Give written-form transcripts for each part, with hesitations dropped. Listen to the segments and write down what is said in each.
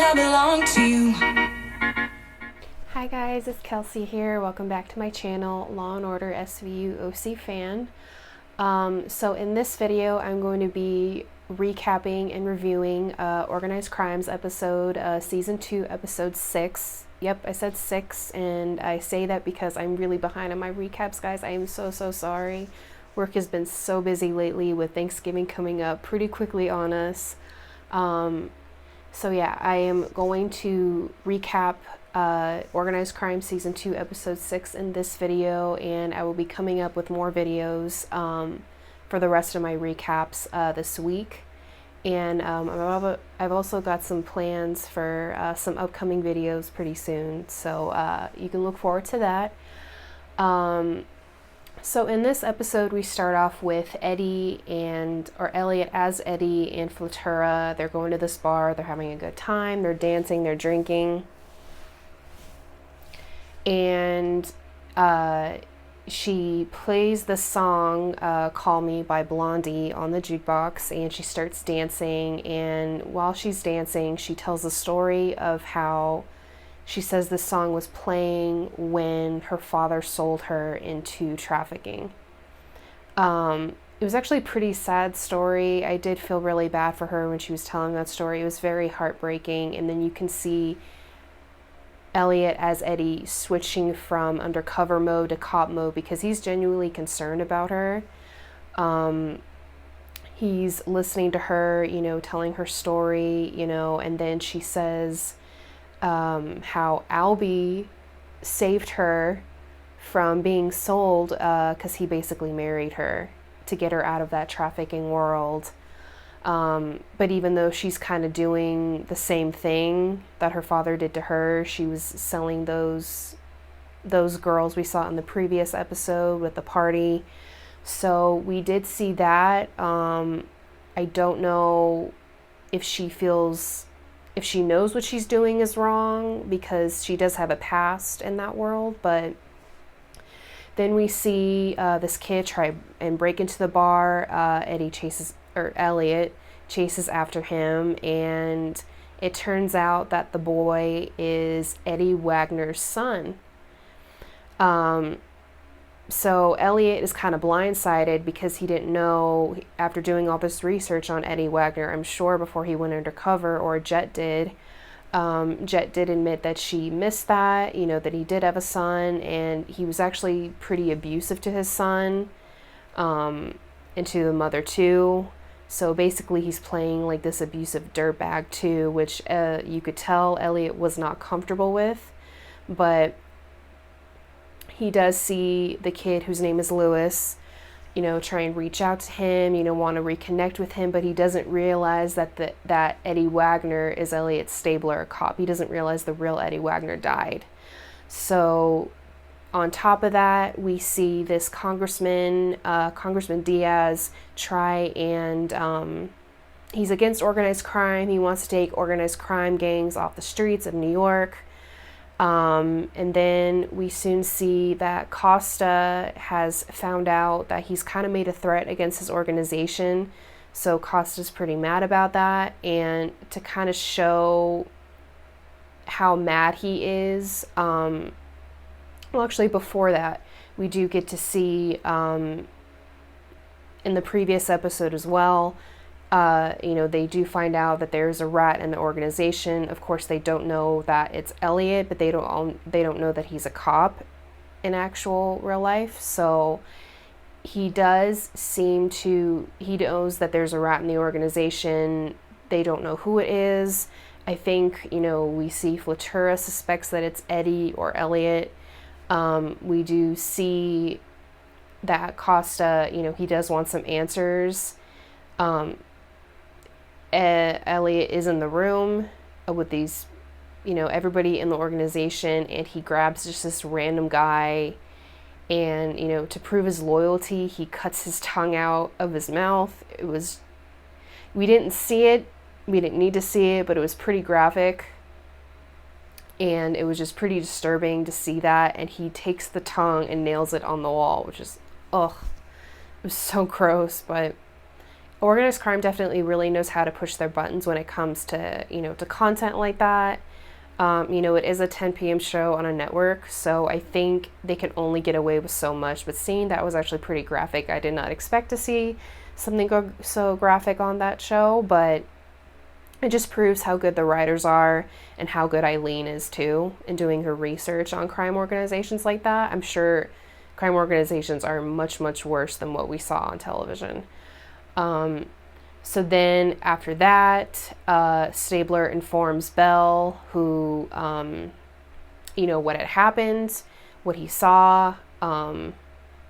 I belong to you. Hi guys, it's Kelsey here. Welcome back to my channel, Law and Order SVU OC fan. So in this video, I'm going to be recapping and reviewing Organized Crimes episode, season 2, episode 6. Yep, I said 6, and I say that because I'm really behind on my recaps, guys. I am so sorry. Work has been so busy lately with Thanksgiving coming up pretty quickly on us. So yeah, I am going to recap Organized Crime Season 2, Episode 6 in this video, and I will be coming up with more videos for the rest of my recaps this week. And I've also got some plans for some upcoming videos pretty soon, so you can look forward to that. So in this episode, we start off with Elliot as Eddie and Flatura. They're going to this bar, they're having a good time, they're dancing, they're drinking. And she plays the song Call Me by Blondie on the jukebox, and she starts dancing. And while she's dancing, she tells the story of how she says this song was playing when her father sold her into trafficking. It was actually a pretty sad story. I did feel really bad for her when she was telling that story. It was very heartbreaking. And then you can see Elliot as Eddie switching from undercover mode to cop mode because he's genuinely concerned about her. He's listening to her, telling her story, and then she says how Albie saved her from being sold because he basically married her to get her out of that trafficking world. But even though she's kind of doing the same thing that her father did to her, she was selling those girls we saw in the previous episode with the party. So we did see that. I don't know if she knows what she's doing is wrong, because she does have a past in that world. But then we see this kid try and break into the bar. Elliot chases after him, and it turns out that the boy is Eddie Wagner's son. So Elliot is kind of blindsided because he didn't know, after doing all this research on Eddie Wagner, I'm sure before he went undercover, or Jet did. Jet did admit that she missed that, that he did have a son, and he was actually pretty abusive to his son, and to the mother too. So basically he's playing like this abusive dirtbag too, which you could tell Elliot was not comfortable with. But he does see the kid, whose name is Lewis, try and reach out to him, want to reconnect with him, but he doesn't realize that Eddie Wagner is Elliot's stabler, a cop. He doesn't realize the real Eddie Wagner died. So on top of that, we see this Congressman Diaz, try and he's against organized crime. He wants to take organized crime gangs off the streets of New York. And then we soon see that Costa has found out that he's kind of made a threat against his organization. So Costa's pretty mad about that. And to kind of show how mad he is, well, actually, before that, we do get to see, in the previous episode as well, they do find out that there's a rat in the organization. Of course, they don't know that it's Elliot, but they don't know that he's a cop in actual real life. So he knows that there's a rat in the organization. They don't know who it is. I think, we see Flatura suspects that it's Eddie or Elliot. We do see that Costa, he does want some answers. Elliot is in the room with these, everybody in the organization, and he grabs just this random guy, and, to prove his loyalty, he cuts his tongue out of his mouth. We didn't see it, we didn't need to see it, but it was pretty graphic, and it was just pretty disturbing to see that. And he takes the tongue and nails it on the wall, which is, it was so gross. But organized crime definitely really knows how to push their buttons when it comes to, to content like that. It is a 10 p.m. show on a network, so I think they can only get away with so much. But seeing that was actually pretty graphic. I did not expect to see something so graphic on that show, but it just proves how good the writers are and how good Eileen is too in doing her research on crime organizations like that. I'm sure crime organizations are much, much worse than what we saw on television. So then after that, Stabler informs Bell who, what had happened, what he saw, and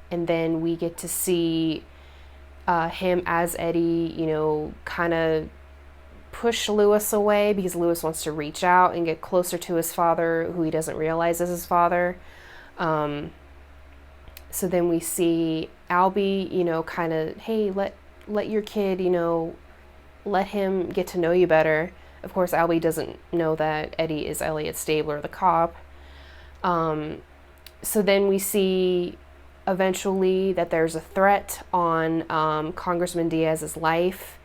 then we get to see him as Eddie, kind of push Lewis away because Lewis wants to reach out and get closer to his father, who he doesn't realize is his father. So then we see Albie, kind of, hey, let your kid, let him get to know you better. Of course, Albie doesn't know that Eddie is Elliot Stabler, the cop. So then we see eventually that there's a threat on Congressman Diaz's life.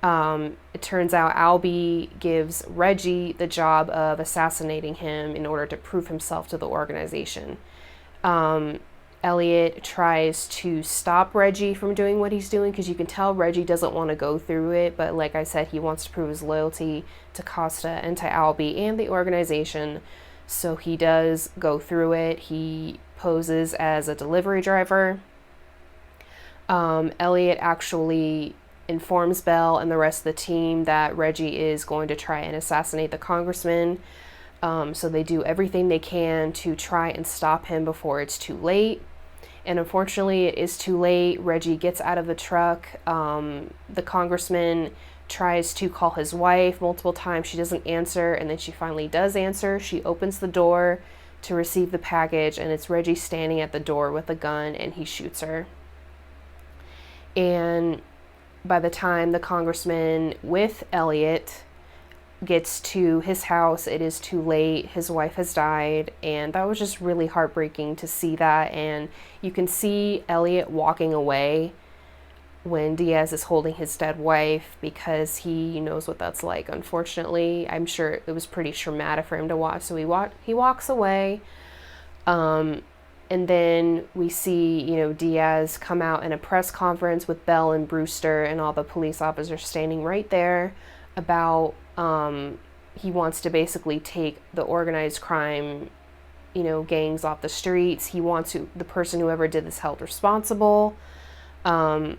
It turns out Albie gives Reggie the job of assassinating him in order to prove himself to the organization. Elliot tries to stop Reggie from doing what he's doing because you can tell Reggie doesn't want to go through it, but like I said, he wants to prove his loyalty to Costa and to Albie and the organization, so he does go through it. He poses as a delivery driver. Elliot actually informs Bell and the rest of the team that Reggie is going to try and assassinate the congressman. So they do everything they can to try and stop him before it's too late. And unfortunately, it is too late. Reggie gets out of the truck. The congressman tries to call his wife multiple times. She doesn't answer, and then she finally does answer. She opens the door to receive the package, and it's Reggie standing at the door with a gun, and he shoots her. And by the time the congressman with Elliot gets to his house, it is too late. His wife has died, and that was just really heartbreaking to see that. And you can see Elliot walking away when Diaz is holding his dead wife because he knows what that's like. Unfortunately, I'm sure it was pretty traumatic for him to watch, so he walks away. And then we see, Diaz come out in a press conference with Bell and Brewster and all the police officers standing right there about he wants to basically take the organized crime, gangs off the streets. He wants the person who ever did this held responsible. And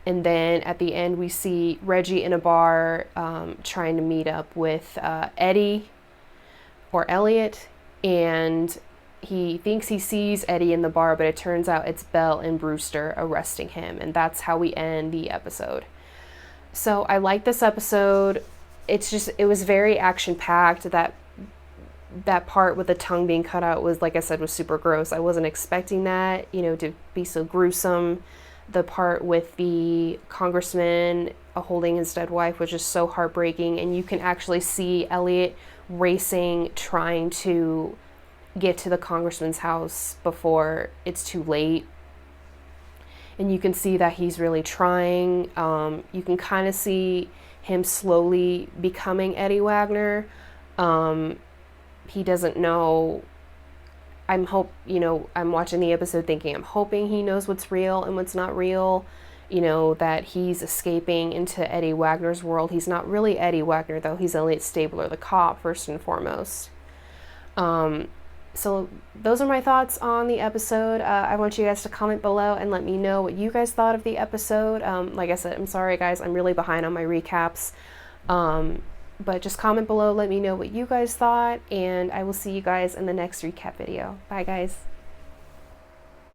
then at the end, we see Reggie in a bar trying to meet up with Eddie or Elliot, and he thinks he sees Eddie in the bar, but it turns out it's Bell and Brewster arresting him, and that's how we end the episode. So I like this episode. It was very action-packed. That part with the tongue being cut out was, like I said, was super gross. I wasn't expecting that, to be so gruesome. The part with the congressman holding his dead wife was just so heartbreaking, and you can actually see Elliot racing, trying to get to the congressman's house before it's too late. And you can see that he's really trying. You can kind of see him slowly becoming Eddie Wagner. He doesn't know. I'm watching the episode thinking, I'm hoping he knows what's real and what's not real. That he's escaping into Eddie Wagner's world. He's not really Eddie Wagner, though. He's Elliot Stabler, the cop, first and foremost. So those are my thoughts on the episode. I want you guys to comment below and let me know what you guys thought of the episode. Like I said, I'm sorry, guys. I'm really behind on my recaps. But just comment below, let me know what you guys thought, and I will see you guys in the next recap video. Bye, guys.